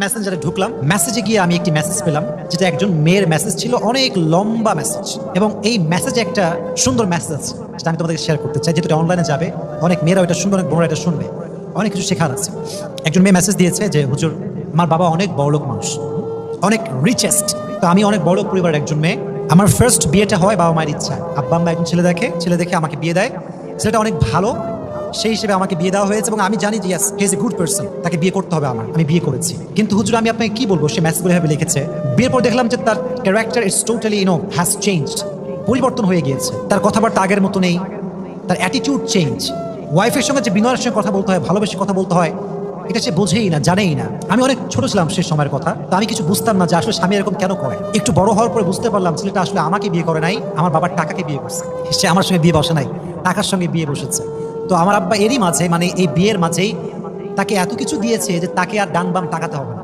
মেসেঞ্জারে ঢুকলাম, মেসেজে গিয়ে আমি একটি মেসেজ পেলাম, যেটা একজন মেয়ের মেসেজ ছিল, অনেক লম্বা মেসেজ, এবং এই মেসেজে একটা সুন্দর মেসেজ আছে, যেটা আমি তোমাদেরকে শেয়ার করতে চাই, যেটা অনলাইনে যাবে, অনেক মেয়েরা এটা শুনবে, অনেক বোনরা এটা শুনবে, অনেক কিছু শেখার আছে। একজন মেয়ে মেসেজ দিয়েছে যে, হুজুর, আমার বাবা অনেক বড়লোক মানুষ, অনেক রিচেস্ট, তো আমি অনেক বড়লোক পরিবারের একজন মেয়ে। আমার ফার্স্ট বিয়েটা হয় বাবা মায়ের ইচ্ছা। আব্বা আম্মা একজন ছেলে দেখে আমাকে বিয়ে দেয়। ছেলেটা অনেক ভালো, সেই হিসেবে আমাকে বিয়ে দেওয়া হয়েছে, এবং আমি জানি যে he is a good person, তাকে বিয়ে করতে হবে আমার, আমি বিয়ে করেছি। কিন্তু হুজুর, আমি আপনাকে কি বলবো, সে মেসেজগুলো এভাবে লিখেছে। বিয়ের পর দেখলাম যে তার character is totally has changed, পরিবর্তন হয়ে গিয়েছে, তার কথাবার্তা আগের মতো নেই, তার অ্যাটিটিউড চেঞ্জ। ওয়াইফের সঙ্গে যে বিনয়ের সঙ্গে কথা বলতে হয়, ভালোবেসে কথা বলতে হয়, এটা সে বোঝেই না, জানেই না। আমি অনেক ছোট ছিলাম সে সময়ের কথা, তো আমি কিছু বুঝতাম না যে আসলে স্বামী এরকম কেন করে। একটু বড় হওয়ার পরে বুঝতে পারলাম ছেলেটা আসলে আমাকে বিয়ে করে নাই, আমার বাবার টাকাকে বিয়ে করছে। সে আমার সঙ্গে বিয়ে বসে নাই, টাকার সঙ্গে বিয়ে বসেছে। তো আমার আব্বা এরই মাঝে, মানে এই বিয়ের মাঝেই তাকে এত কিছু দিয়েছে যে তাকে আর ডান বাম তাকাতে হবে না।